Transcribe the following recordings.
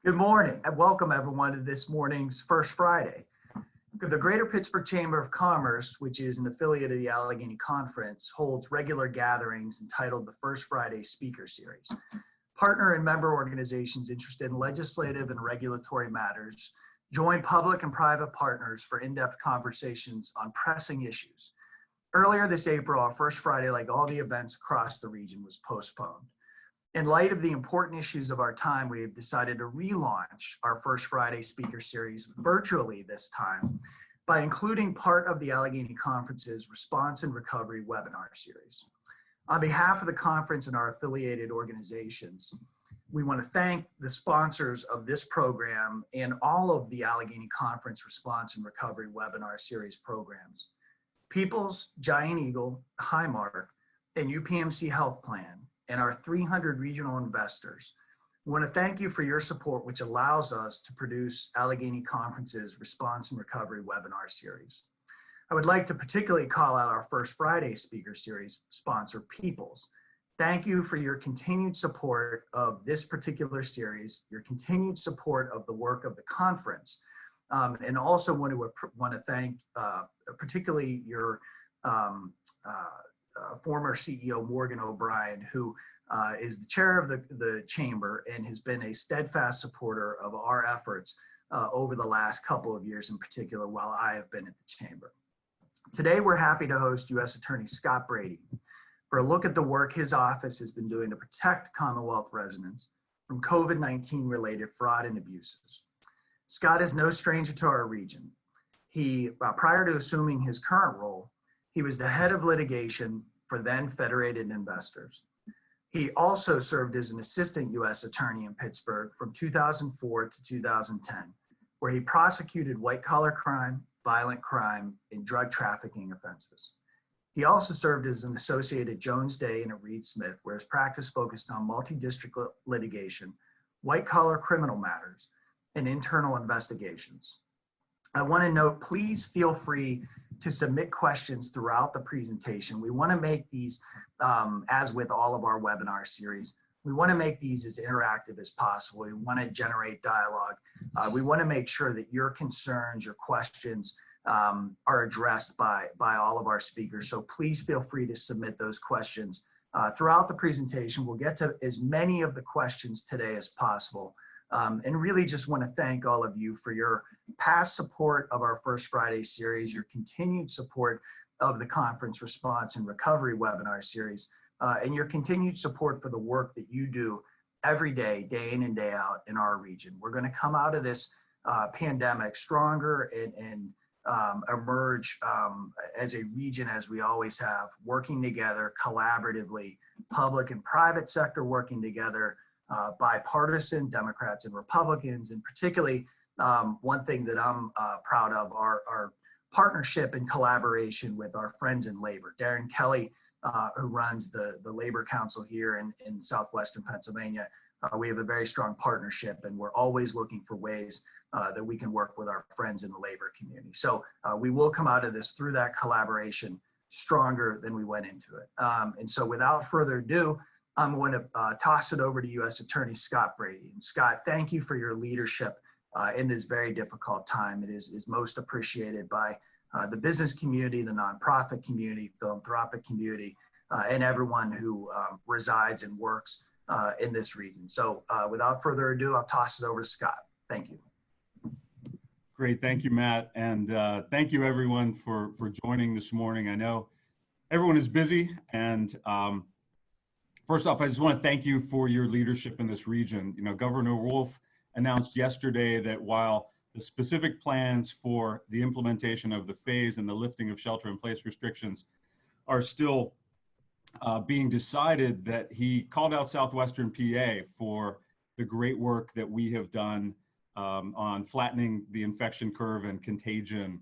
Good morning and welcome everyone to this morning's First Friday. The Greater Pittsburgh Chamber of Commerce, which is an affiliate of the Allegheny Conference, holds regular gatherings entitled the First Friday Speaker Series. Partner and member organizations interested in legislative and regulatory matters join public and private partners for in-depth conversations on pressing issues. Earlier this April, our First Friday, like all the events across the region, was postponed. In light of the important issues of our time, we have decided to relaunch our First Friday Speaker Series virtually this time by including part of the Allegheny Conference's Response and Recovery webinar series. On behalf of the conference and our affiliated organizations, we want to thank the sponsors of this program and all of the Allegheny Conference Response and Recovery webinar series programs: Peoples, Giant Eagle, Highmark, and UPMC Health Plan, and our 300 regional investors. We want to thank you for your support, which allows us to produce Allegheny Conference's Response and Recovery webinar series. I would like to particularly call out our First Friday Speaker Series sponsor, Peoples. Thank you for your continued support of this particular series, your continued support of the work of the conference, and also want to thank particularly your former CEO Morgan O'Brien, who is the chair of the chamber and has been a steadfast supporter of our efforts over the last couple of years, in particular while I have been at the chamber. Today, we're happy to host U.S. Attorney Scott Brady for a look at the work his office has been doing to protect Commonwealth residents from COVID-19 related fraud and abuses. Scott is no stranger to our region. He, prior to assuming his current role, he was the head of litigation for then Federated Investors. He also served as an assistant U.S. attorney in Pittsburgh from 2004 to 2010, where he prosecuted white-collar crime, violent crime, and drug trafficking offenses. He also served as an associate at Jones Day and at Reed Smith, where his practice focused on multi-district litigation, white-collar criminal matters, and internal investigations. I want to note, please feel free to submit questions throughout the presentation. We want to make these, as with all of our webinar series, we want to make these as interactive as possible. We want to generate dialogue. We want to make sure that your concerns, your questions are addressed by all of our speakers. So please feel free to submit those questions throughout the presentation. We'll get to as many of the questions today as possible. And really just want to thank all of you for your past support of our First Friday series, your continued support of the Conference Response and Recovery webinar series, and your continued support for the work that you do every day, day in and day out in our region. We're going to come out of this pandemic stronger and emerge as a region, as we always have, working together collaboratively, public and private sector working together, bipartisan, Democrats and Republicans, and particularly one thing that I'm proud of, our partnership and collaboration with our friends in labor. Darren Kelly, who runs the Labor Council here in Southwestern Pennsylvania, we have a very strong partnership, and we're always looking for ways that we can work with our friends in the labor community. So we will come out of this through that collaboration stronger than we went into it. And so without further ado, I'm going to toss it over to U.S. Attorney Scott Brady. And Scott, thank you for your leadership in this very difficult time. It is most appreciated by the business community, the nonprofit community, philanthropic community, and everyone who resides and works in this region. So without further ado, I'll toss it over to Scott. Thank you. Great, thank you, Matt. And thank you everyone for joining this morning. I know everyone is busy, and first off, I just want to thank you for your leadership in this region. You know, Governor Wolf announced yesterday that while the specific plans for the implementation of the phase and the lifting of shelter-in-place restrictions are still being decided, that he called out Southwestern PA for the great work that we have done on flattening the infection curve and contagion.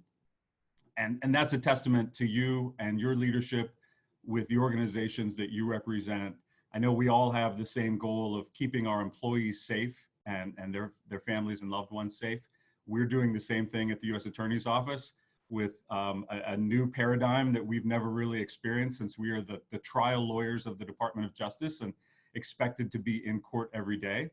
And that's a testament to you and your leadership with the organizations that you represent. I know we all have the same goal of keeping our employees safe and their families and loved ones safe. We're doing the same thing at the U.S. Attorney's Office with a new paradigm that we've never really experienced, since we are the trial lawyers of the Department of Justice and expected to be in court every day.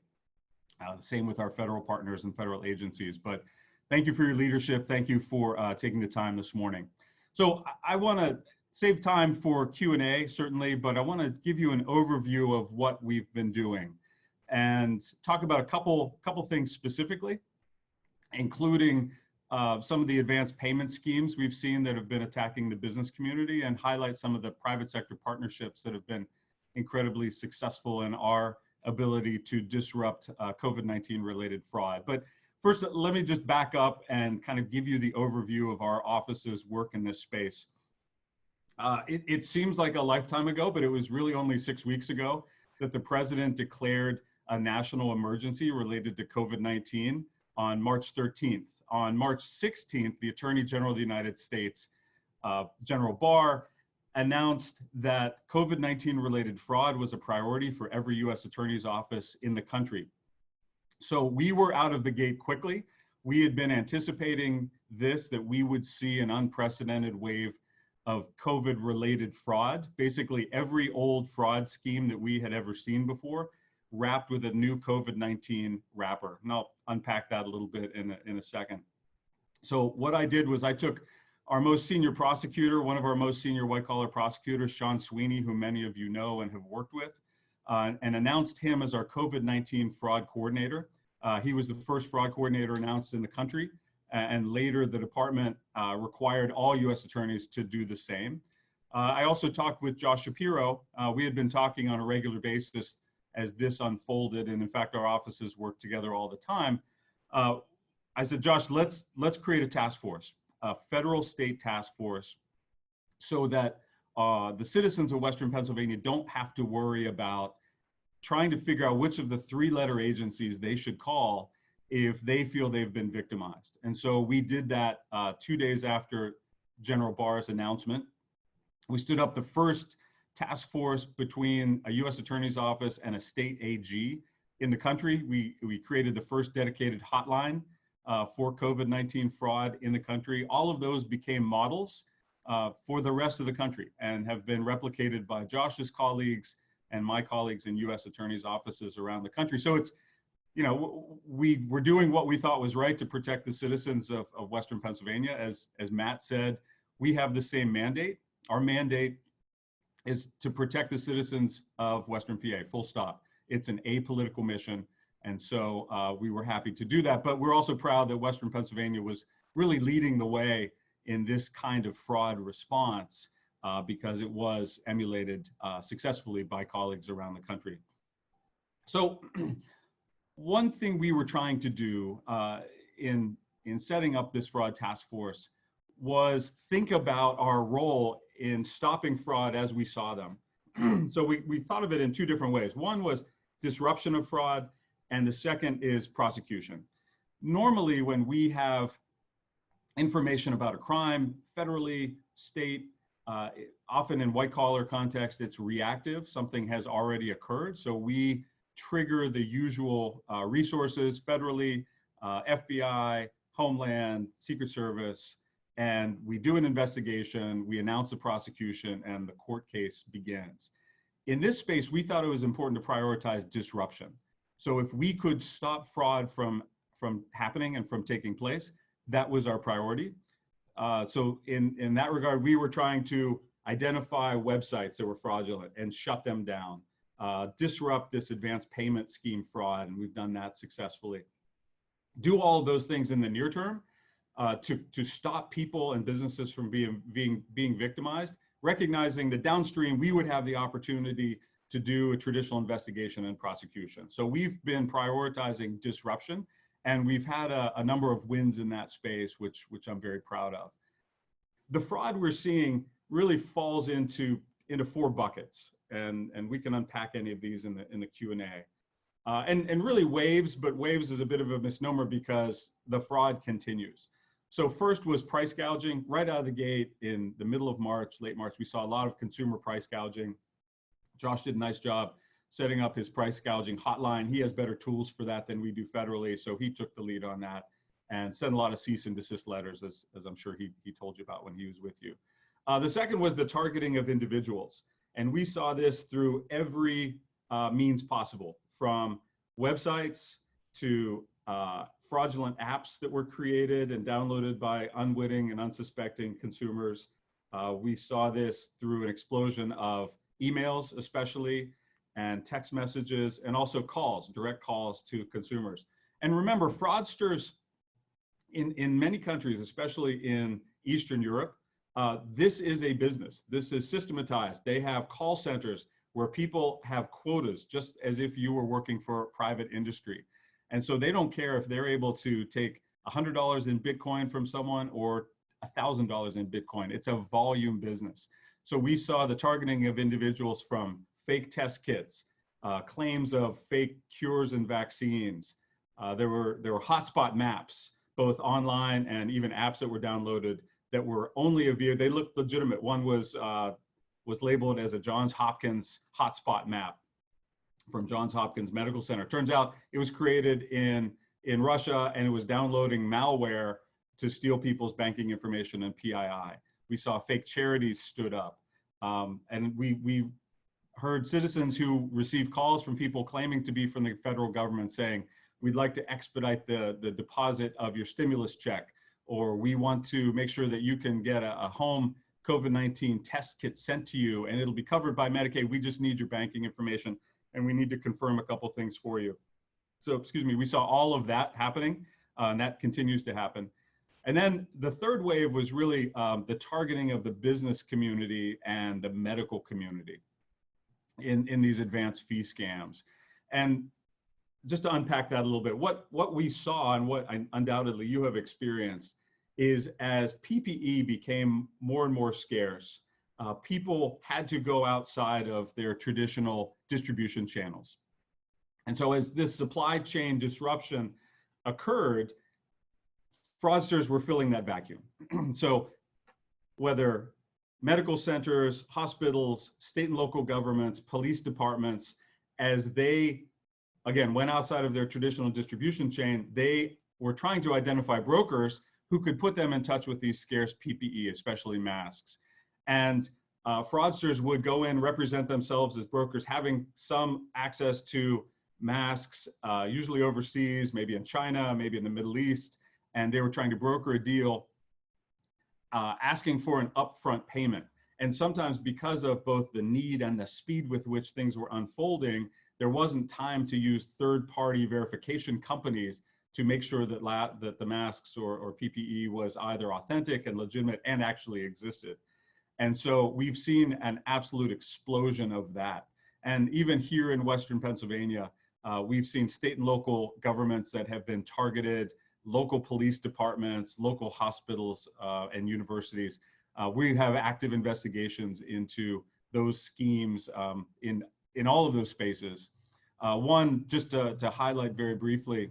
The same with our federal partners and federal agencies. But thank you for your leadership. Thank you for taking the time this morning. So I want to save time for Q&A, certainly, but I want to give you an overview of what we've been doing and talk about a couple things specifically, including some of the advanced payment schemes we've seen that have been attacking the business community, and highlight some of the private sector partnerships that have been incredibly successful in our ability to disrupt COVID-19 related fraud. But first, let me just back up and kind of give you the overview of our office's work in this space. It seems like a lifetime ago, but it was really only 6 weeks ago that the president declared a national emergency related to COVID-19 on March 13th. On March 16th, the Attorney General of the United States, General Barr, announced that COVID-19 related fraud was a priority for every U.S. Attorney's office in the country. So we were out of the gate quickly. We had been anticipating this, that we would see an unprecedented wave of COVID-related fraud. Basically, every old fraud scheme that we had ever seen before, wrapped with a new COVID-19 wrapper. And I'll unpack that a little bit in a second. So what I did was I took our most senior prosecutor, one of our most senior white-collar prosecutors, Sean Sweeney, who many of you know and have worked with, and announced him as our COVID-19 fraud coordinator. He was the first fraud coordinator announced in the country, and later the department required all U.S. attorneys to do the same. I also talked with Josh Shapiro. We had been talking on a regular basis as this unfolded, and in fact, our offices work together all the time. I said, Josh, let's create a task force, a federal state task force, so that the citizens of Western Pennsylvania don't have to worry about trying to figure out which of the 3-letter agencies they should call if they feel they've been victimized. And so we did that 2 days after General Barr's announcement. We stood up the first task force between a U.S. Attorney's Office and a state AG in the country. We created the first dedicated hotline for COVID-19 fraud in the country. All of those became models for the rest of the country and have been replicated by Josh's colleagues and my colleagues in U.S. attorneys' offices around the country. So it's, you know, we were doing what we thought was right to protect the citizens of Western Pennsylvania. As Matt said, we have the same mandate. Our mandate is to protect the citizens of Western PA, full stop. It's an apolitical mission. And so we were happy to do that. But we're also proud that Western Pennsylvania was really leading the way in this kind of fraud response because it was emulated successfully by colleagues around the country. So one thing we were trying to do in setting up this fraud task force was think about our role in stopping fraud as we saw them. So we thought of it in 2 different ways. One was disruption of fraud, and the second is prosecution. Normally, when we have information about a crime, federally, state, often in white-collar context, it's reactive. Something has already occurred. So we trigger the usual resources, federally, FBI, Homeland, Secret Service, and we do an investigation, we announce a prosecution, and the court case begins. In this space, we thought it was important to prioritize disruption. So if we could stop fraud from happening and from taking place, that was our priority. So in that regard, we were trying to identify websites that were fraudulent and shut them down, disrupt this advanced payment scheme fraud, and we've done that successfully. Do all of those things in the near term to stop people and businesses from being victimized, recognizing that downstream we would have the opportunity to do a traditional investigation and prosecution. So we've been prioritizing disruption, and we've had a number of wins in that space, which I'm very proud of. The fraud we're seeing really falls into 4 buckets, and we can unpack any of these in the Q&A. And really waves, but waves is a bit of a misnomer because the fraud continues. So first was price gouging. Right out of the gate in the middle of March, late March, we saw a lot of consumer price gouging. Josh did a nice job setting up his price gouging hotline. He has better tools for that than we do federally, so he took the lead on that and sent a lot of cease and desist letters, as I'm sure he told you about when he was with you. The second was the targeting of individuals. And we saw this through every means possible, from websites to fraudulent apps that were created and downloaded by unwitting and unsuspecting consumers. We saw this through an explosion of emails, especially, and text messages, and also calls, direct calls to consumers. And remember, fraudsters in many countries, especially in Eastern Europe, this is a business. This is systematized. They have call centers where people have quotas, just as if you were working for private industry. And so they don't care if they're able to take $100 in Bitcoin from someone or $1,000 in Bitcoin. It's a volume business. So we saw the targeting of individuals from fake test kits, claims of fake cures and vaccines. There were hotspot maps, both online and even apps that were downloaded that were only a view. They looked legitimate. One was labeled as a Johns Hopkins hotspot map from Johns Hopkins Medical Center. Turns out it was created in Russia, and it was downloading malware to steal people's banking information and PII. We saw fake charities stood up. And we heard citizens who received calls from people claiming to be from the federal government saying, we'd like to expedite the deposit of your stimulus check, or we want to make sure that you can get a home COVID-19 test kit sent to you and it'll be covered by Medicaid. We just need your banking information and we need to confirm a couple things for you. So, excuse me, we saw all of that happening, and that continues to happen. And then the third wave was really the targeting of the business community and the medical community in these advanced fee scams. And just to unpack that a little bit, what we saw and what undoubtedly you have experienced is as PPE became more and more scarce, people had to go outside of their traditional distribution channels. And so as this supply chain disruption occurred, fraudsters were filling that vacuum. So whether medical centers, hospitals, state and local governments, police departments, as they, again, went outside of their traditional distribution chain, they were trying to identify brokers who could put them in touch with these scarce PPE, especially masks. And fraudsters would go in, represent themselves as brokers, having some access to masks, usually overseas, maybe in China, maybe in the Middle East, and they were trying to broker a deal, asking for an upfront payment. And sometimes because of both the need and the speed with which things were unfolding, there wasn't time to use third-party verification companies to make sure that the masks or PPE was either authentic and legitimate and actually existed. And so we've seen an absolute explosion of that. And even here in Western Pennsylvania, we've seen state and local governments that have been targeted, local police departments, local hospitals, and universities. We have active investigations into those schemes in all of those spaces. One, just to highlight very briefly,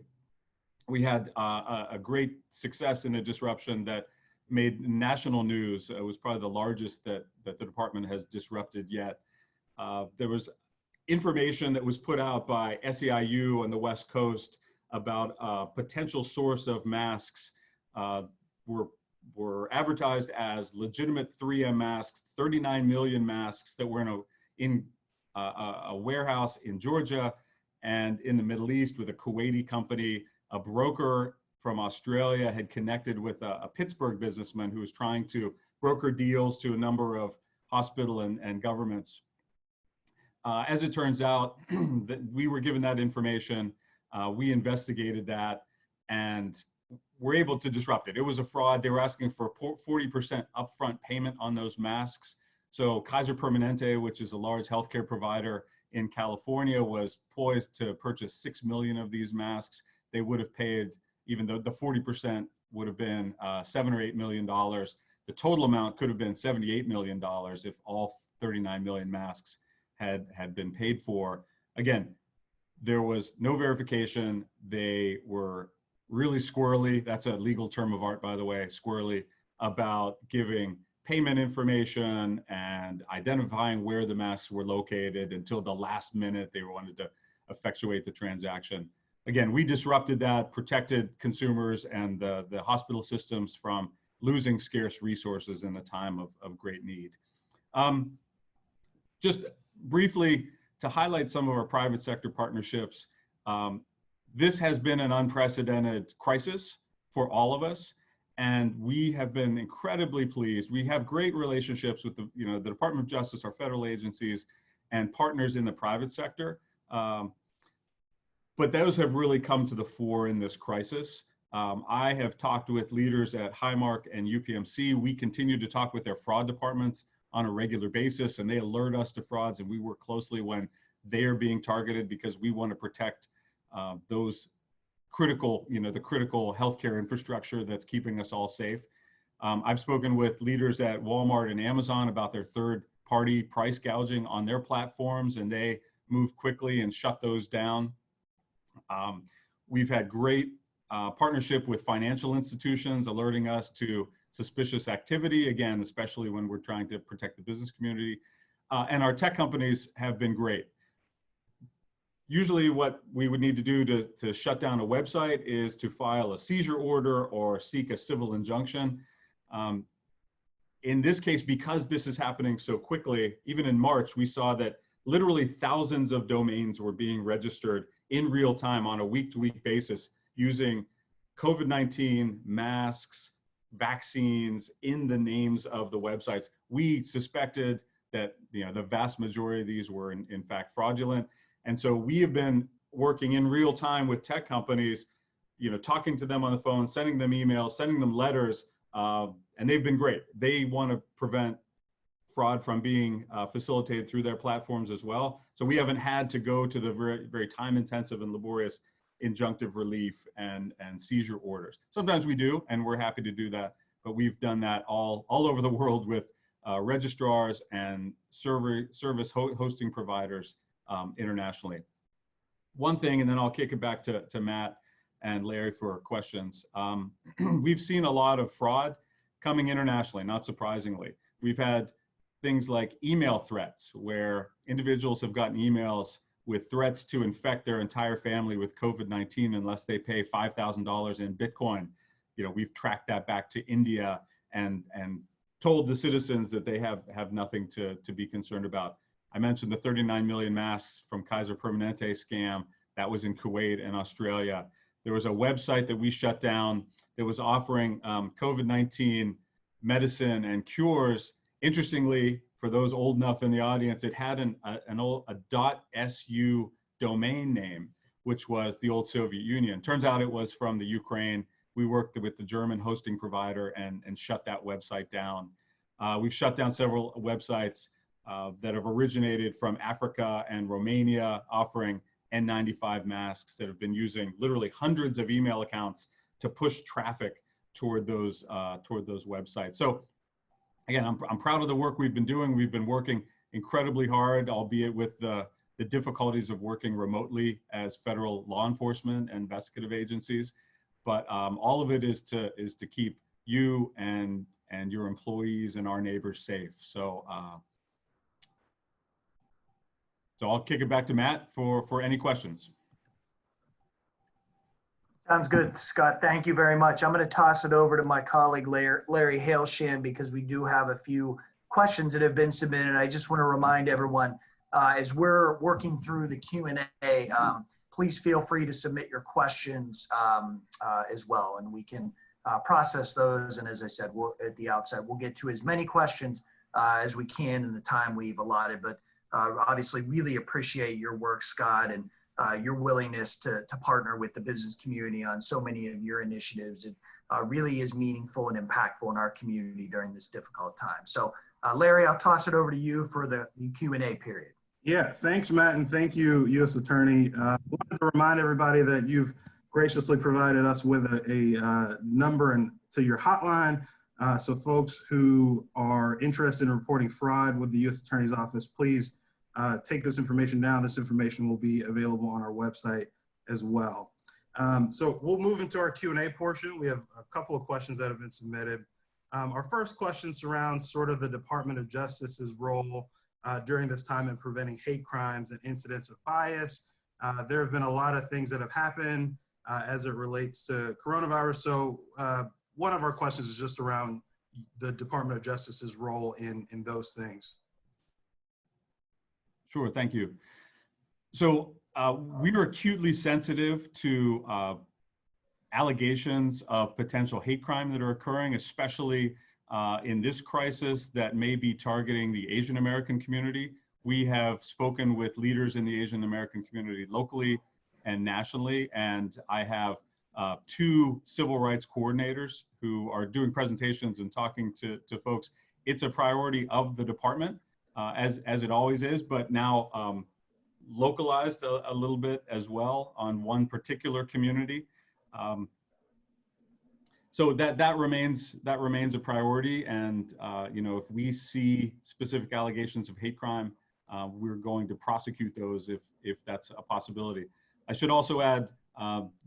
we had a great success in a disruption that made national news. It was probably the largest that the department has disrupted yet. There was information that was put out by SEIU on the West Coast about a potential source of masks. Were advertised as legitimate 3M masks, 39 million masks that were in a warehouse in Georgia and in the Middle East with a Kuwaiti company. A broker from Australia had connected with a Pittsburgh businessman who was trying to broker deals to a number of hospital and governments. As it turns out, that we were given that information, we investigated that, and were able to disrupt it. It was a fraud. They were asking for 40% upfront payment on those masks. So Kaiser Permanente, which is a large healthcare provider in California, was poised to purchase 6 million of these masks. They would have paid, even though the 40% would have been $7 or $8 million. The total amount could have been $78 million if all 39 million masks had been paid for. Again, there was no verification. They were really squirrely. That's a legal term of art, by the way, squirrely, about giving payment information and identifying where the masks were located until the last minute they wanted to effectuate the transaction. Again, we disrupted that, protected consumers and the hospital systems from losing scarce resources in a time of great need. Just briefly, to highlight some of our private sector partnerships, this has been an unprecedented crisis for all of us, and we have been incredibly pleased. We have great relationships with the Department of Justice, our federal agencies, and partners in the private sector. But those have really come to the fore in this crisis. I have talked with leaders at Highmark and UPMC. We continue to talk with their fraud departments on a regular basis, and they alert us to frauds, and we work closely when they are being targeted because we want to protect those critical, the critical healthcare infrastructure that's keeping us all safe. I've spoken with leaders at Walmart and Amazon about their third-party price gouging on their platforms, and they moved quickly and shut those down. We've had great partnership with financial institutions alerting us to suspicious activity, again, especially when we're trying to protect the business community. And our tech companies have been great. Usually what we would need to do to shut down a website is to file a seizure order or seek a civil injunction. In this case, because this is happening so quickly, even in March, we saw that literally thousands of domains were being registered in real time on a week-to-week basis using COVID-19, masks, vaccines in the names of the websites. We suspected that the vast majority of these were in fact fraudulent. And so we have been working in real time with tech companies, talking to them on the phone, sending them emails, sending them letters, and they've been great. They want to prevent fraud from being facilitated through their platforms as well. So we haven't had to go to the very, very time-intensive and laborious injunctive relief and seizure orders. Sometimes we do, and we're happy to do that, but we've done that all over the world with registrars and service hosting providers internationally. One thing, and then I'll kick it back to Matt and Larry for questions. We've seen a lot of fraud coming internationally, not surprisingly. We've had things like email threats where individuals have gotten emails with threats to infect their entire family with COVID-19 unless they pay $5,000 in Bitcoin. We've tracked that back to India and told the citizens that they have nothing to be concerned about. I mentioned the 39 million masks from Kaiser Permanente scam. That was in Kuwait and Australia. There was a website that we shut down that was offering COVID-19 medicine and cures. Interestingly, for those old enough in the audience, it had a .su domain name, which was the old Soviet Union. Turns out it was from the Ukraine. We worked with the German hosting provider and shut that website down. We've shut down several websites that have originated from Africa and Romania, offering N95 masks that have been using literally hundreds of email accounts to push traffic toward those websites. So again, I'm proud of the work we've been doing. We've been working incredibly hard, albeit with the difficulties of working remotely as federal law enforcement and investigative agencies. But all of it is to keep you and your employees and our neighbors safe. So I'll kick it back to Matt for any questions. Sounds good, Scott. Thank you very much. I'm going to toss it over to my colleague, Larry Hailshan, because we do have a few questions that have been submitted. I just want to remind everyone, as we're working through the Q&A, please feel free to submit your questions as well, and we can process those. And as I said, at the outset, we'll get to as many questions as we can in the time we've allotted. But obviously, really appreciate your work, Scott, and your willingness to partner with the business community on so many of your initiatives. It really is meaningful and impactful in our community during this difficult time. So Larry, I'll toss it over to you for the Q&A period. Yeah, thanks, Matt, and thank you, U.S. Attorney. I wanted to remind everybody that you've graciously provided us with a number to your hotline. So folks who are interested in reporting fraud with the U.S. Attorney's Office, please take this information down. This information will be available on our website as well. So we'll move into our Q&A portion. We have a couple of questions that have been submitted. Our first question surrounds sort of the Department of Justice's role during this time in preventing hate crimes and incidents of bias. There have been a lot of things that have happened as it relates to coronavirus. So one of our questions is just around the Department of Justice's role in those things. Sure, thank you. So We are acutely sensitive to allegations of potential hate crime that are occurring, especially in this crisis that may be targeting the Asian American community. We have spoken with leaders in the Asian American community locally and nationally, and I have two civil rights coordinators who are doing presentations and talking to folks. It's a priority of the department, as it always is, but now localized a little bit as well on one particular community. So that remains a priority, and you know, if we see specific allegations of hate crime, we're going to prosecute those if that's a possibility. I should also add,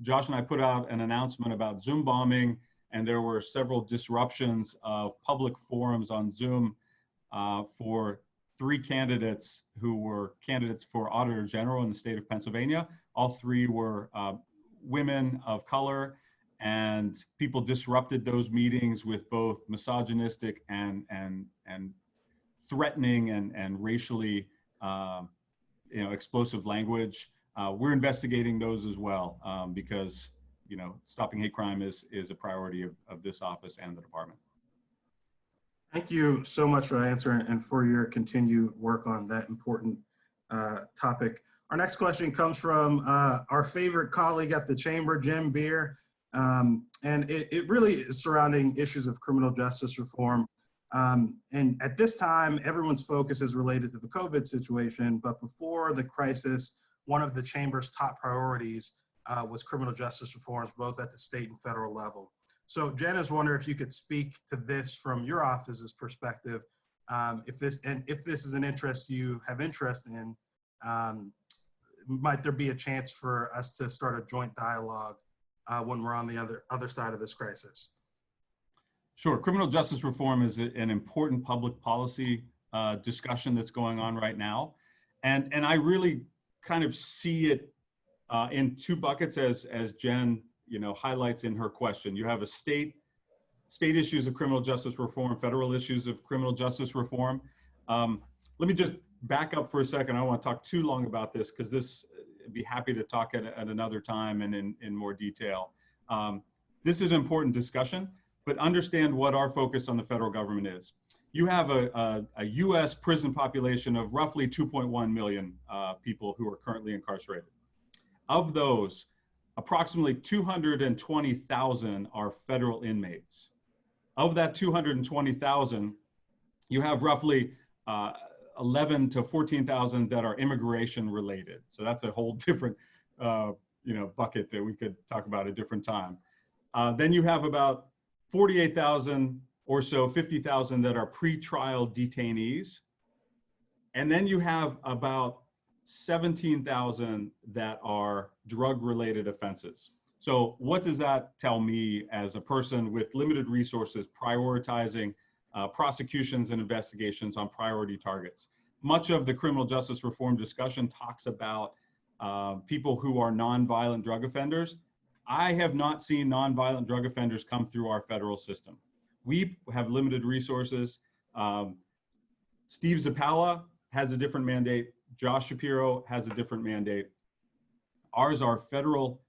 Josh and I put out an announcement about Zoom bombing, and there were several disruptions of public forums on Zoom for 3 candidates who were candidates for Auditor General in the state of Pennsylvania. All 3 were women of color, and people disrupted those meetings with both misogynistic and threatening and racially explosive language. We're investigating those as well, because stopping hate crime is a priority of this office and the department. Thank you so much for that answer and for your continued work on that important topic. Our next question comes from our favorite colleague at the Chamber, Jim Beer. And it really is surrounding issues of criminal justice reform. And at this time, everyone's focus is related to the COVID situation, but before the crisis, one of the Chamber's top priorities was criminal justice reforms, both at the state and federal level. So Jen is wondering if you could speak to this from your office's perspective, if this is an interest you have interest in, might there be a chance for us to start a joint dialogue when we're on the other side of this crisis? Sure. Criminal justice reform is an important public policy discussion that's going on right now. And I really kind of see it in 2 buckets as Jen highlights in her question. You have a state issues of criminal justice reform, federal issues of criminal justice reform. Let me just back up for a second. I don't want to talk too long about this because I'd be happy to talk at another time and in more detail. This is an important discussion, but understand what our focus on the federal government is. You have a US prison population of roughly 2.1 million people who are currently incarcerated. Of those, approximately 220,000 are federal inmates. Of that 220,000, you have roughly 11 to 14,000 that are immigration related. So that's a whole different bucket that we could talk about at a different time. Then you have about 48,000 or so, 50,000 that are pretrial detainees. And then you have about 17,000 that are drug-related offenses. So what does that tell me as a person with limited resources prioritizing prosecutions and investigations on priority targets? Much of the criminal justice reform discussion talks about people who are nonviolent drug offenders. I have not seen nonviolent drug offenders come through our federal system. We have limited resources. Steve Zappala has a different mandate. Josh Shapiro has a different mandate. Ours are federal,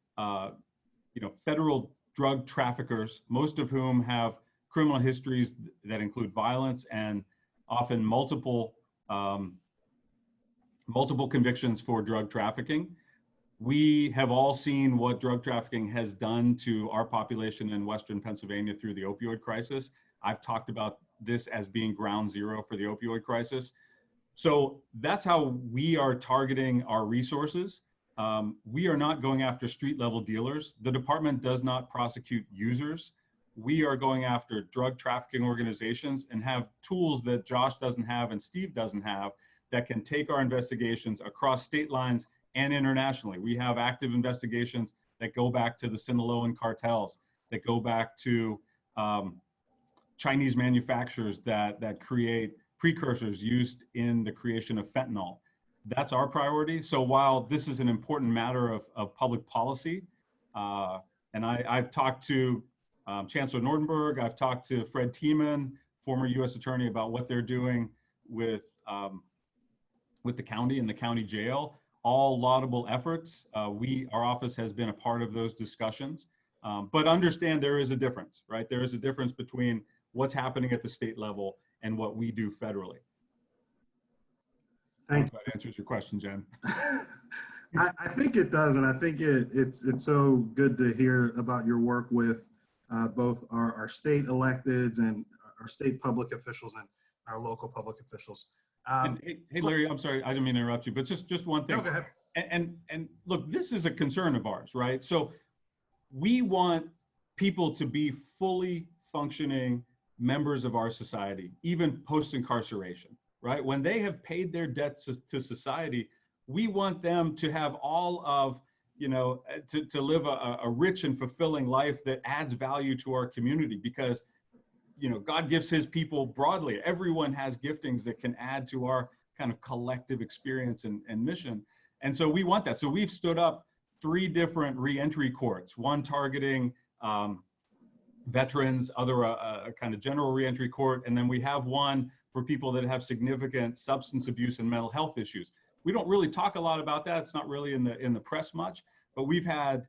federal drug traffickers, most of whom have criminal histories that include violence and often multiple convictions for drug trafficking. We have all seen what drug trafficking has done to our population in Western Pennsylvania through the opioid crisis. I've talked about this as being ground zero for the opioid crisis. So that's how we are targeting our resources. We are not going after street level dealers. The department does not prosecute users. We are going after drug trafficking organizations and have tools that Josh doesn't have and Steve doesn't have that can take our investigations across state lines and internationally. We have active investigations that go back to the Sinaloan cartels, that go back to Chinese manufacturers that create precursors used in the creation of fentanyl. That's our priority. So while this is an important matter of public policy, and I've talked to Chancellor Nordenberg, I've talked to Fred Tiemann, former U.S. attorney, about what they're doing with the county and the county jail. all laudable efforts. Our office has been a part of those discussions, but understand there is a difference, right? There is a difference between what's happening at the state level and what we do federally. Thank I hope that answers your question, Jen. I think it does, and I think it's so good to hear about your work with both our state electeds and our state public officials and our local public officials. Hey, Larry, I'm sorry, I didn't mean to interrupt you, but just one thing. No, go ahead. And look, this is a concern of ours, right? So we want people to be fully functioning members of our society, even post-incarceration, right? When they have paid their debts to society, we want them to have all of, to live a rich and fulfilling life that adds value to our community, because God gives his people broadly. Everyone has giftings that can add to our kind of collective experience and mission. And so we want that. So we've stood up 3 different reentry courts, one targeting veterans, other a kind of general reentry court, and then we have one for people that have significant substance abuse and mental health issues. We don't really talk a lot about that. It's not really in the press much, but we've had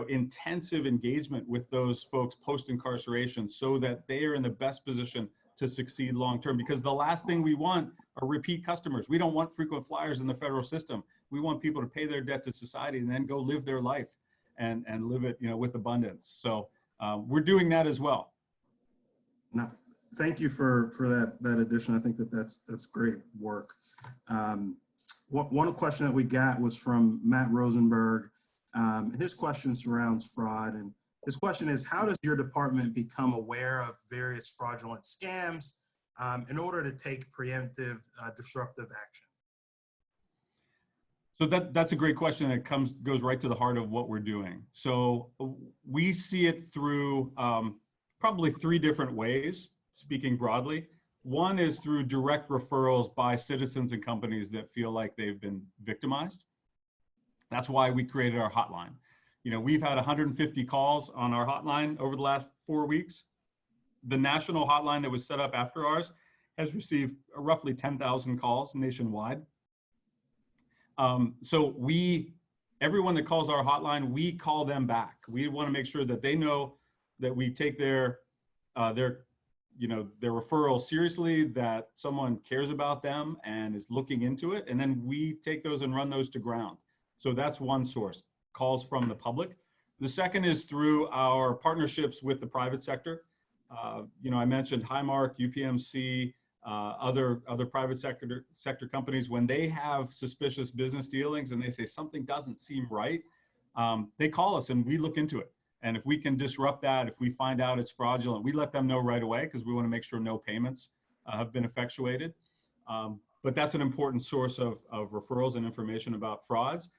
intensive engagement with those folks post-incarceration so that they are in the best position to succeed long-term, because the last thing we want are repeat customers. We don't want frequent flyers in the federal system. We want people to pay their debt to society and then go live their life and live it with abundance. So we're doing that as well. No, thank you for that addition. I think that's great work. One question that we got was from Matt Rosenberg. And his question surrounds fraud. And his question is, how does your department become aware of various fraudulent scams in order to take preemptive disruptive action? So that's a great question. It goes right to the heart of what we're doing. So we see it through probably 3 different ways, speaking broadly. One is through direct referrals by citizens and companies that feel like they've been victimized. That's why we created our hotline. We've had 150 calls on our hotline over the last 4 weeks. The national hotline that was set up after ours has received roughly 10,000 calls nationwide. So everyone that calls our hotline, we call them back. We want to make sure that they know that we take their referral seriously, that someone cares about them and is looking into it, and then we take those and run those to ground. So that's one source, calls from the public. The second is through our partnerships with the private sector. I mentioned Highmark, UPMC, other private sector companies. When they have suspicious business dealings and they say something doesn't seem right, they call us and we look into it. And if we can disrupt that, if we find out it's fraudulent, we let them know right away, because we want to make sure no payments have been effectuated. But that's an important source of referrals and information about frauds.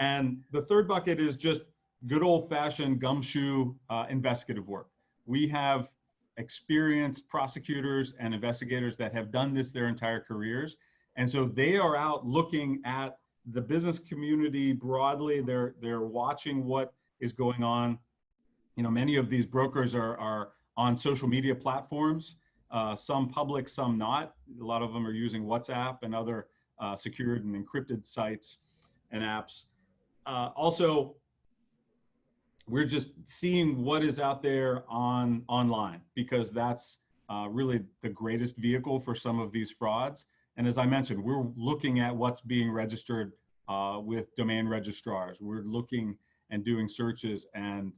And the third bucket is just good old-fashioned gumshoe investigative work. We have experienced prosecutors and investigators that have done this their entire careers. And so they are out looking at the business community broadly. They're watching what is going on. Many of these brokers are on social media platforms, some public, some not. A lot of them are using WhatsApp and other secured and encrypted sites and apps. Also, we're just seeing what is out there online, because that's really the greatest vehicle for some of these frauds. And as I mentioned, we're looking at what's being registered with domain registrars. We're looking and doing searches and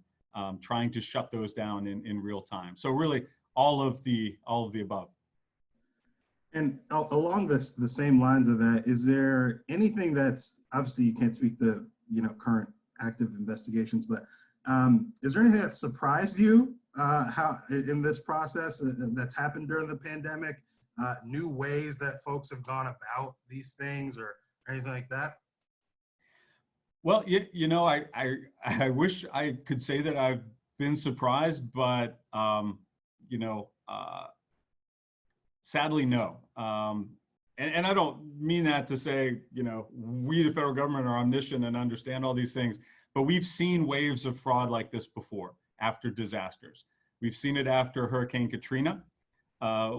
trying to shut those down in real time. So really, all of the above. And along the same lines of that, is there anything that's, obviously you can't speak to current active investigations, but is there anything that surprised you how in this process that's happened during the pandemic? New ways that folks have gone about these things or anything like that? Well, I wish I could say that I've been surprised, but sadly, no. And I don't mean that to say, we, the federal government, are omniscient and understand all these things, but we've seen waves of fraud like this before after disasters. We've seen it after Hurricane Katrina.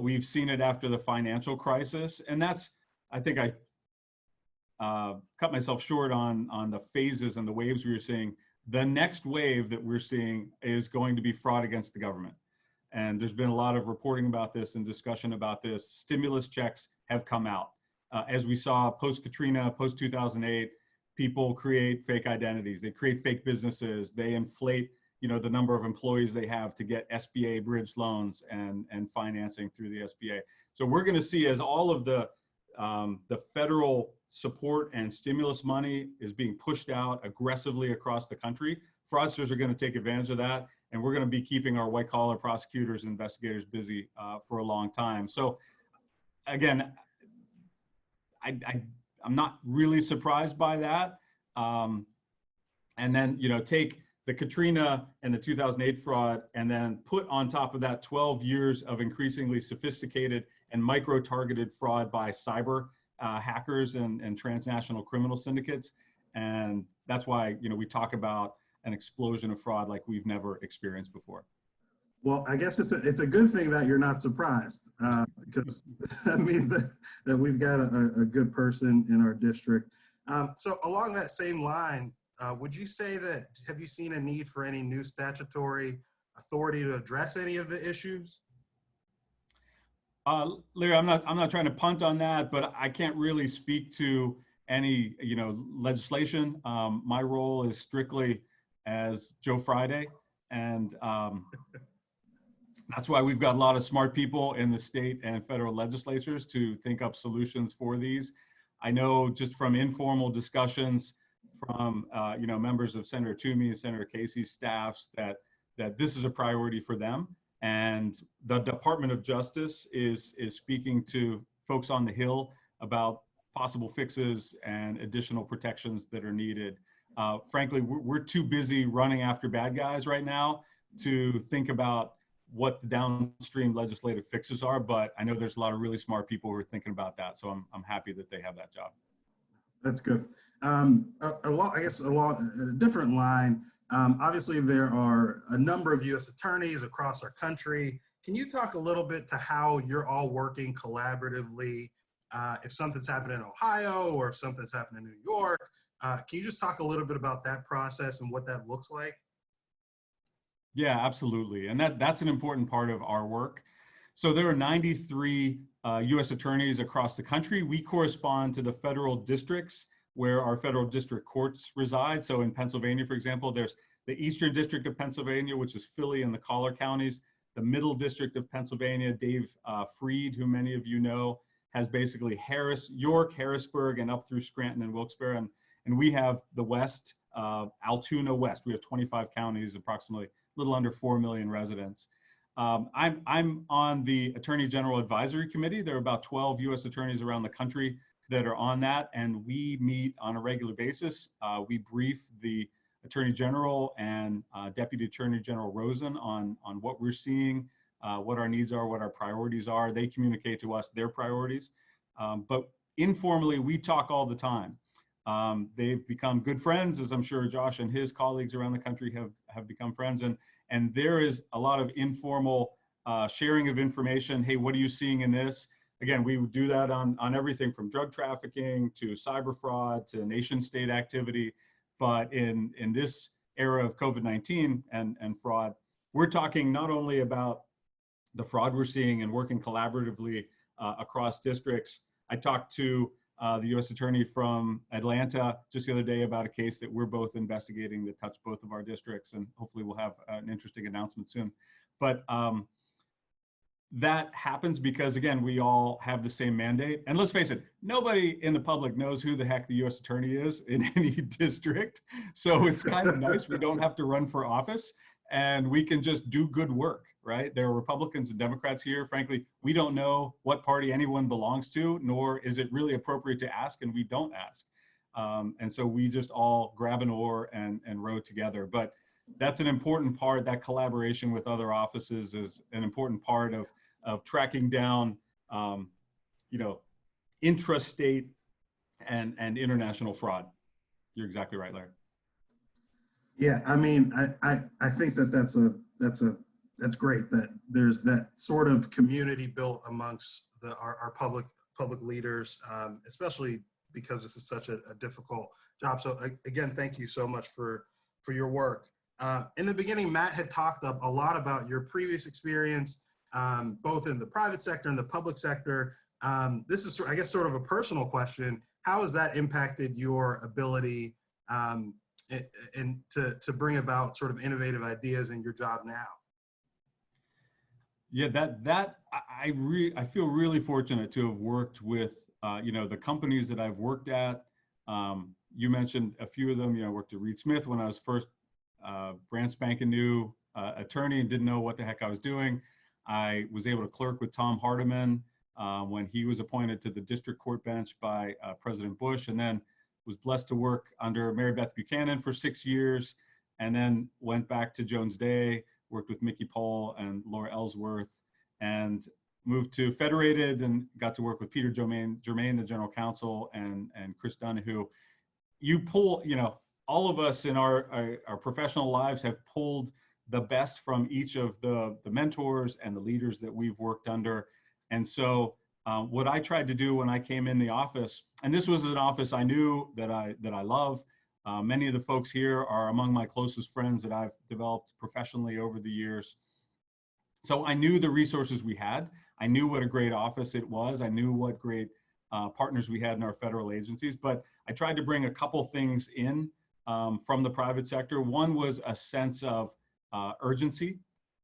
We've seen it after the financial crisis. And that's, I think I cut myself short on the phases and the waves we were seeing. The next wave that we're seeing is going to be fraud against the government. And there's been a lot of reporting about this and discussion about this. Stimulus checks have come out. As we saw post-Katrina, post-2008, people create fake identities. They create fake businesses. They inflate, the number of employees they have to get SBA bridge loans and financing through the SBA. So we're going to see, as all of the federal support and stimulus money is being pushed out aggressively across the country, fraudsters are going to take advantage of that, and we're going to be keeping our white-collar prosecutors and investigators busy for a long time. So again, I'm not really surprised by that. And then, take the Katrina and the 2008 fraud and then put on top of that 12 years of increasingly sophisticated and micro-targeted fraud by cyber hackers and transnational criminal syndicates. And that's why, we talk about an explosion of fraud like we've never experienced before. Well, I guess it's a good thing that you're not surprised, because that means that we've got a good person in our district. So along that same line, would you say have you seen a need for any new statutory authority to address any of the issues? Larry, I'm not trying to punt on that, but I can't really speak to any, legislation. My role is strictly as Joe Friday, and that's why we've got a lot of smart people in the state and federal legislatures to think up solutions for these. I know just from informal discussions from members of Senator Toomey and Senator Casey's staffs that this is a priority for them. And the Department of Justice is speaking to folks on the Hill about possible fixes and additional protections that are needed. Frankly, we're too busy running after bad guys right now to think about what the downstream legislative fixes are, but I know there's a lot of really smart people who are thinking about that, so I'm happy that they have that job. That's good. I guess along a different line, obviously there are a number of U.S. attorneys across our country. Can you talk a little bit to how you're all working collaboratively? If something's happened in Ohio or if something's happened in New York, can you just talk a little bit about that process and what that looks like? Yeah, absolutely. And that's an important part of our work. So there are 93 U.S. attorneys across the country. We correspond to the federal districts where our federal district courts reside. So in Pennsylvania, for example, there's the Eastern District of Pennsylvania, which is Philly and the Collar counties. The Middle District of Pennsylvania, Dave Freed, who many of you know, has basically York, Harrisburg, and up through Scranton and Wilkes-Barre. And we have the West, Altoona West. We have 25 counties, approximately a little under 4 million residents. I'm on the Attorney General Advisory Committee. There are about 12 U.S. attorneys around the country that are on that, and we meet on a regular basis. We brief the Attorney General and Deputy Attorney General Rosen on what we're seeing, what our needs are, what our priorities are. They communicate to us their priorities. But informally, we talk all the time. They've become good friends, as I'm sure Josh and his colleagues around the country have become friends. And there is a lot of informal sharing of information. Hey, what are you seeing in this? Again, we would do that on everything from drug trafficking to cyber fraud to nation state activity. But in this era of COVID-19 and fraud, we're talking not only about the fraud we're seeing and working collaboratively across districts. I talked to the U.S. attorney from Atlanta just the other day about a case that we're both investigating that touched both of our districts, and hopefully we'll have an interesting announcement soon. But that happens because, again, we all have the same mandate. And let's face it, nobody in the public knows who the heck the U.S. attorney is in any district. So it's kind of nice. We don't have to run for office and we can just do good work, right? There are Republicans and Democrats here. Frankly, we don't know what party anyone belongs to, nor is it really appropriate to ask, and we don't ask. And so we just all grab an oar and row together. But that's an important part. That collaboration with other offices is an important part of tracking down, intrastate and international fraud. You're exactly right, Larry. Yeah, I mean, I think that's great that there's that sort of community built amongst our public leaders, especially because this is such a difficult job. So again, thank you so much for your work. In the beginning, Matt had talked a lot about your previous experience, both in the private sector and the public sector. This is, I guess, sort of a personal question. How has that impacted your ability and to bring about sort of innovative ideas in your job now? Yeah, I feel really fortunate to have worked with the companies that I've worked at. You mentioned a few of them. I worked at Reed Smith when I was first brand spanking new attorney and didn't know what the heck I was doing. I was able to clerk with Tom Hardiman when he was appointed to the district court bench by President Bush, and then was blessed to work under Mary Beth Buchanan for 6 years, and then went back to Jones Day, worked with Mickey Pohl and Laura Ellsworth, and moved to Federated and got to work with Peter Germain, the general counsel, and Chris Donahue. You pull, all of us in our professional lives have pulled the best from each of the mentors and the leaders that we've worked under. And so what I tried to do when I came in the office, and this was an office I knew that I love. Many of the folks here are among my closest friends that I've developed professionally over the years. So I knew the resources we had. I knew what a great office it was. I knew what great partners we had in our federal agencies, but I tried to bring a couple things in from the private sector. One was a sense of urgency,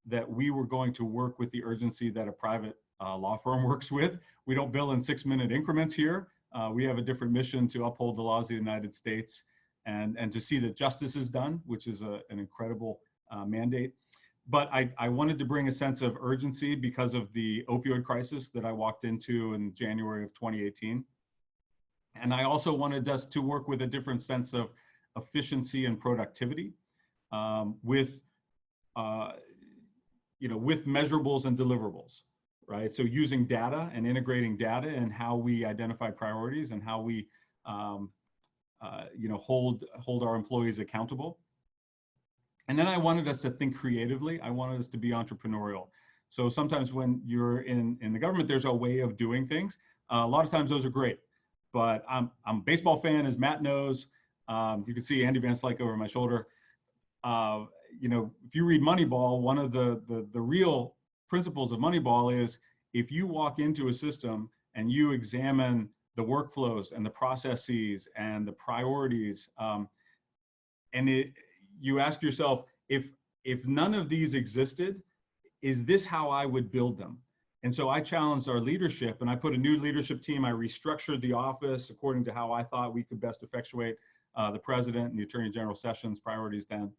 that we were going to work with the urgency that a private law firm works with. We don't bill in 6-minute increments here. We have a different mission to uphold the laws of the United States and to see that justice is done, which is an incredible mandate. But I wanted to bring a sense of urgency because of the opioid crisis that I walked into in January of 2018. And I also wanted us to work with a different sense of efficiency and productivity with measurables and deliverables, right? So using data and integrating data and how we identify priorities and how we hold our employees accountable. And then I wanted us to think creatively. I wanted us to be entrepreneurial. So sometimes when you're in the government, there's a way of doing things. A lot of times those are great, but I'm a baseball fan, as Matt knows. You can see Andy Van Slyke over my shoulder. If you read Moneyball, one of the real principles of Moneyball is if you walk into a system and you examine the workflows and the processes and the priorities, you ask yourself, if none of these existed, is this how I would build them? And so I challenged our leadership, and I put a new leadership team. I restructured the office according to how I thought we could best effectuate the president and the Attorney General Sessions' priorities then.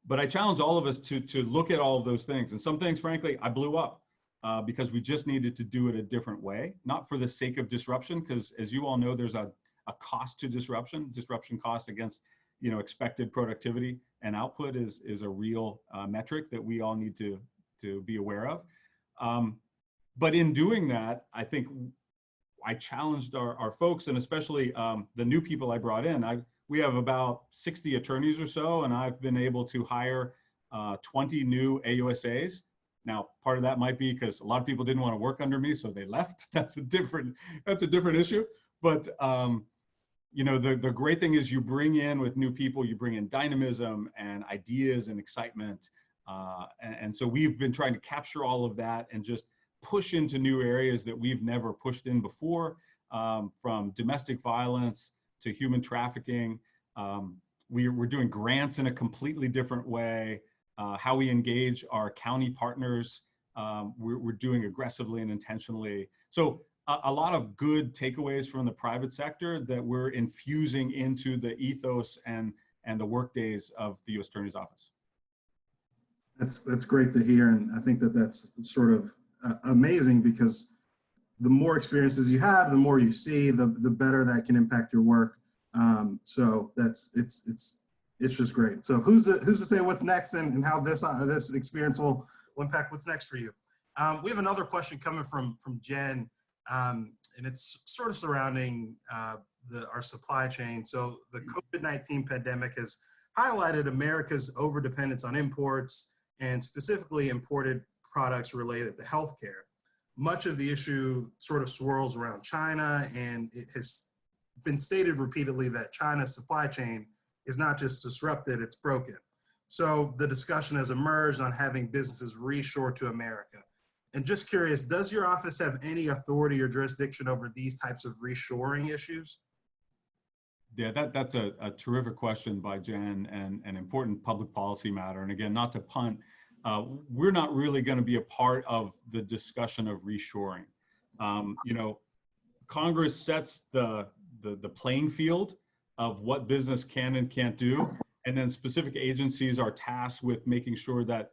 But I challenge all of us to look at all of those things. And some things, frankly, I blew up because we just needed to do it a different way, not for the sake of disruption, because as you all know, there's a cost to disruption. Disruption cost against expected productivity and output is a real metric that we all need to be aware of. But in doing that, I think I challenged our folks, and especially the new people I brought in. We have about 60 attorneys or so, and I've been able to hire 20 new AUSAs. Now, part of that might be because a lot of people didn't want to work under me, so they left. That's a different issue. But the great thing is you bring in with new people, you bring in dynamism and ideas and excitement. And so we've been trying to capture all of that and just push into new areas that we've never pushed in before, from domestic violence to human trafficking. We're doing grants in a completely different way. How we engage our county partners, we're doing aggressively and intentionally. So a lot of good takeaways from the private sector that we're infusing into the ethos and the work days of the U.S. Attorney's Office. That's great to hear, and I think that's sort of amazing, because the more experiences you have, the more you see, the better that can impact your work. So it's just great. So who's to say what's next and how this experience will impact what's next for you? We have another question coming from Jen, and it's sort of surrounding our supply chain. So the COVID-19 pandemic has highlighted America's overdependence on imports, and specifically imported products related to healthcare. much of the issue sort of swirls around China, and it has been stated repeatedly that China's supply chain is not just disrupted, it's broken. So the discussion has emerged on having businesses reshore to America. And just curious, does your office have any authority or jurisdiction over these types of reshoring issues? Yeah, that's a terrific question by Jen, and an important public policy matter. And again, not to punt, we're not really going to be a part of the discussion of reshoring. You know, Congress sets the playing field of what business can and can't do, and then specific agencies are tasked with making sure that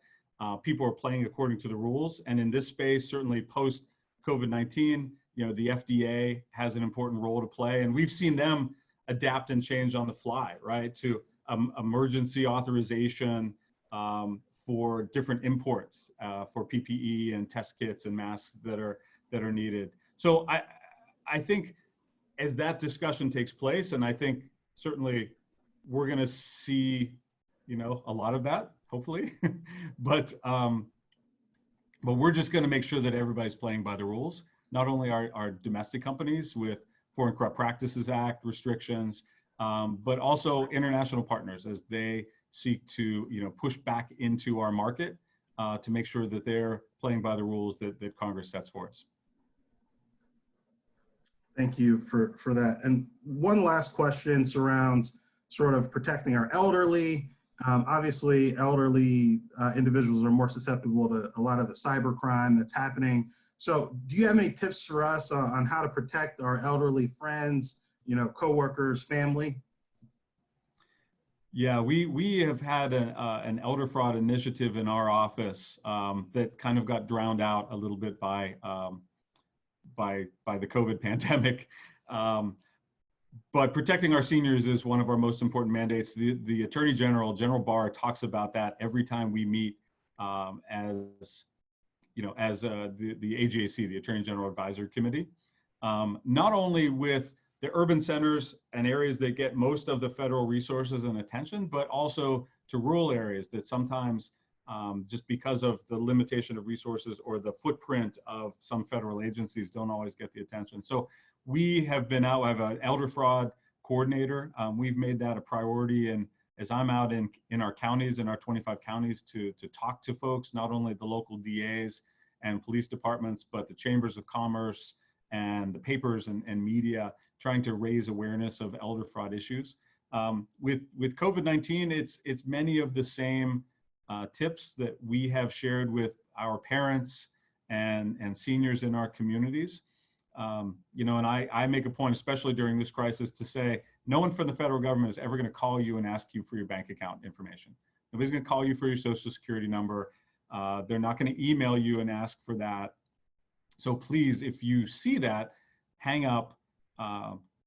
people are playing according to the rules. And in this space, certainly post COVID-19, you know, the FDA has an important role to play, and we've seen them adapt and change on the fly, right? To emergency authorization for different imports for PPE and test kits and masks that are needed. So I think as that discussion takes place, and I think certainly we're going to see, you know, a lot of that, hopefully, but we're just going to make sure that everybody's playing by the rules. Not only our domestic companies with Foreign Corrupt Practices Act restrictions, but also international partners as they seek to, you know, push back into our market to make sure that they're playing by the rules that Congress sets for us. Thank you for that. And one last question surrounds sort of protecting our elderly. Obviously, elderly individuals are more susceptible to a lot of the cyber crime that's happening. So do you have any tips for us on how to protect our elderly friends, you know, coworkers, family? Yeah, we have had an elder fraud initiative in our office that kind of got drowned out a little bit by the COVID pandemic. But protecting our seniors is one of our most important mandates. The Attorney General, General Barr, talks about that every time we meet as the AGAC, the Attorney General Advisory Committee. Not only with the urban centers and areas that get most of the federal resources and attention, but also to rural areas that sometimes, just because of the limitation of resources or the footprint of some federal agencies, don't always get the attention. So we have been out, I have an elder fraud coordinator. We've made that a priority, and as I'm out in our counties, in our 25 counties, to talk to folks, not only the local DAs and police departments, but the chambers of commerce and the papers and media, trying to raise awareness of elder fraud issues. With COVID-19, it's many of the same tips that we have shared with our parents and seniors in our communities. You know, and I make a point, especially during this crisis, to say no one from the federal government is ever going to call you and ask you for your bank account information. Nobody's going to call you for your social security number. They're not going to email you and ask for that. So please, if you see that, hang up.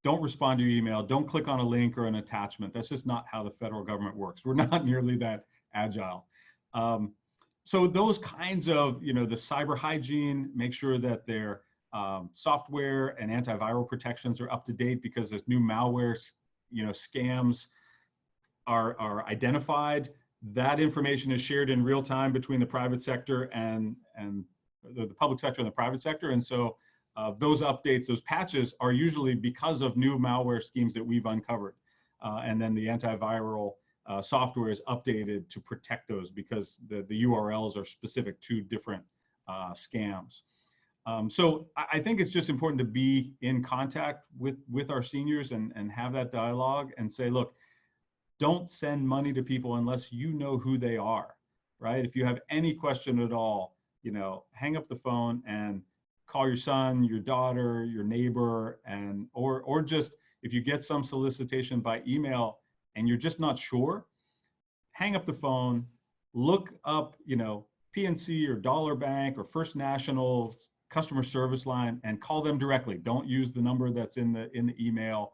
Don't respond to your email. Don't click on a link or an attachment. That's just not how the federal government works. We're not nearly that agile. So those kinds of, you know, the cyber hygiene, make sure that their software and antiviral protections are up to date, because as new malware, you know, scams are identified, that information is shared in real time between the private sector and the public sector and the private sector. And so those updates, those patches are usually because of new malware schemes that we've uncovered. And then the antiviral software is updated to protect those, because the URLs are specific to different scams. So I think it's just important to be in contact with our seniors and have that dialogue and say, look, don't send money to people unless you know who they are, right? If you have any question at all, you know, hang up the phone and call your son, your daughter, your neighbor, and or just if you get some solicitation by email and you're just not sure, hang up the phone, look up, you know, PNC or Dollar Bank or First National customer service line and call them directly. Don't use the number that's in the email.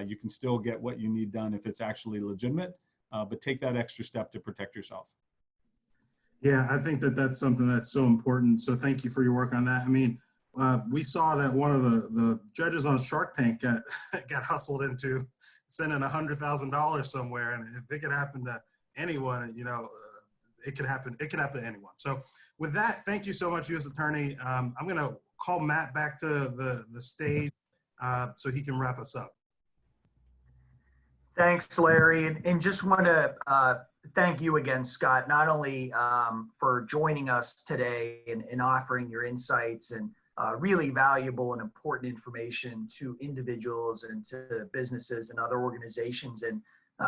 You can still get what you need done if it's actually legitimate, but take that extra step to protect yourself. Yeah, I think that's something that's so important. So thank you for your work on that. I mean, we saw that one of the judges on Shark Tank got hustled into sending $100,000 somewhere, and if it could happen to anyone, you know, it could happen. It could happen to anyone. So with that, thank you so much, U.S. Attorney. I'm going to call Matt back to the stage so he can wrap us up. Thanks, Larry. And just want to thank you again, Scott, not only for joining us today and offering your insights and really valuable and important information to individuals and to businesses and other organizations in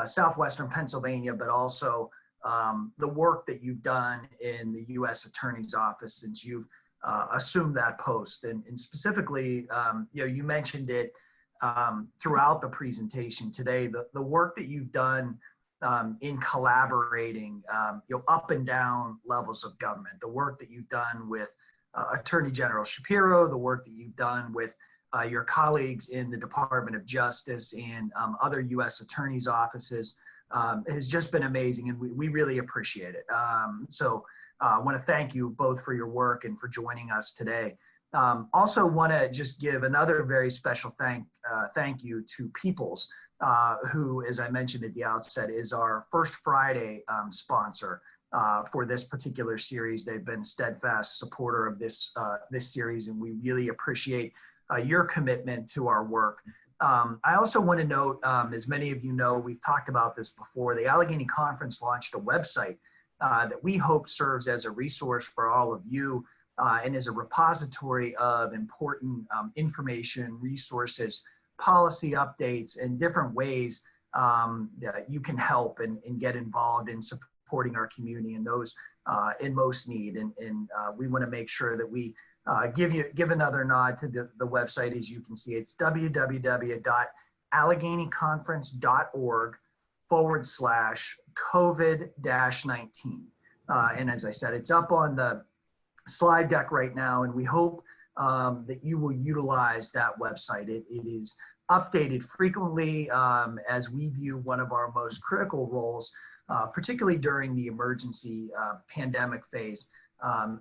Southwestern Pennsylvania, but also the work that you've done in the U.S. Attorney's Office since you've assumed that post. And specifically, you mentioned it throughout the presentation today, the work that you've done in collaborating, up and down levels of government, the work that you've done with Attorney General Shapiro, the work that you've done with your colleagues in the Department of Justice and other U.S. attorneys' offices has just been amazing, and we really appreciate it. So I want to thank you both for your work and for joining us today. Also want to just give another very special thank you to Peoples, who, as I mentioned at the outset, is our First Friday sponsor for this particular series. They've been a steadfast supporter of this series, and we really appreciate your commitment to our work. I also want to note, as many of you know, we've talked about this before, the Allegheny Conference launched a website that we hope serves as a resource for all of you and is a repository of important information, resources, policy updates, and different ways that you can help and get involved in supporting our community and those in most need. And we want to make sure that we give another nod to the website. As you can see, it's www.alleghenyconference.org/COVID-19. And as I said, it's up on the slide deck right now, and we hope that you will utilize that website. It is updated frequently as we view one of our most critical roles, particularly during the emergency pandemic phase,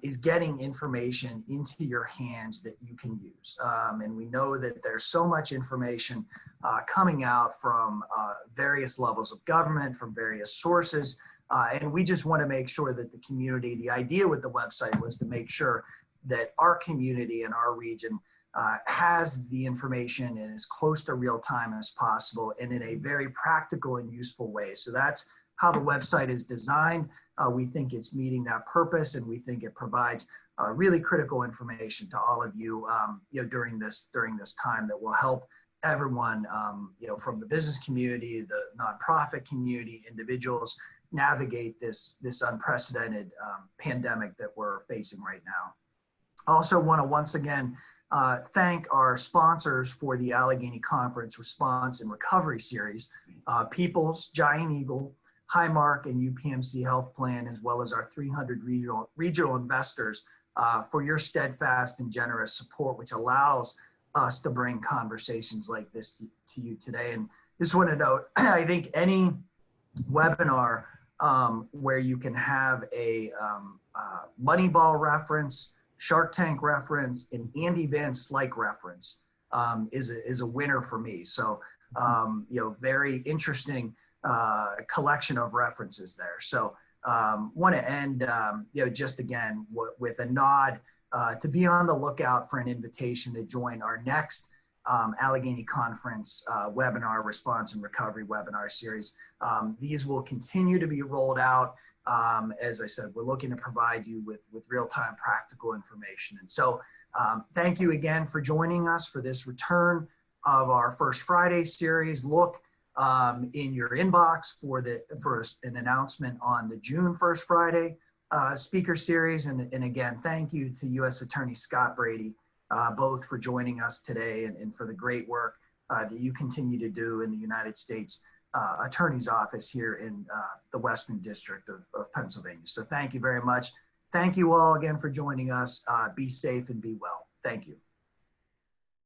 is getting information into your hands that you can use. And we know that there's so much information coming out from various levels of government, from various sources, and we just want to make sure that the community, the idea with the website was to make sure that our community and our region has the information and as close to real time as possible and in a very practical and useful way. So that's how the website is designed. We think it's meeting that purpose, and we think it provides really critical information to all of you, during this time that will help everyone, from the business community, the nonprofit community, individuals, navigate this unprecedented pandemic that we're facing right now. I also want to once again thank our sponsors for the Allegheny Conference Response and Recovery Series, Peoples, Giant Eagle, Highmark, and UPMC Health Plan, as well as our 300 regional investors for your steadfast and generous support, which allows us to bring conversations like this to you today. And just want to note, I think any webinar where you can have a Moneyball reference, Shark Tank reference, and Andy Van Slyke reference is a winner for me. So, very interesting collection of references there. So want to end, just again with a nod to be on the lookout for an invitation to join our next Allegheny Conference webinar, response and recovery webinar series. These will continue to be rolled out. As I said, we're looking to provide you with real-time practical information. And so thank you again for joining us for this return of our First Friday series. Look in your inbox for an announcement on the June First Friday speaker series. And again, thank you to U.S. Attorney Scott Brady, both for joining us today and for the great work that you continue to do in the United States Attorney's Office here in the Western District of Pennsylvania. So thank you very much. Thank you all again for joining us. Be safe and be well. Thank you.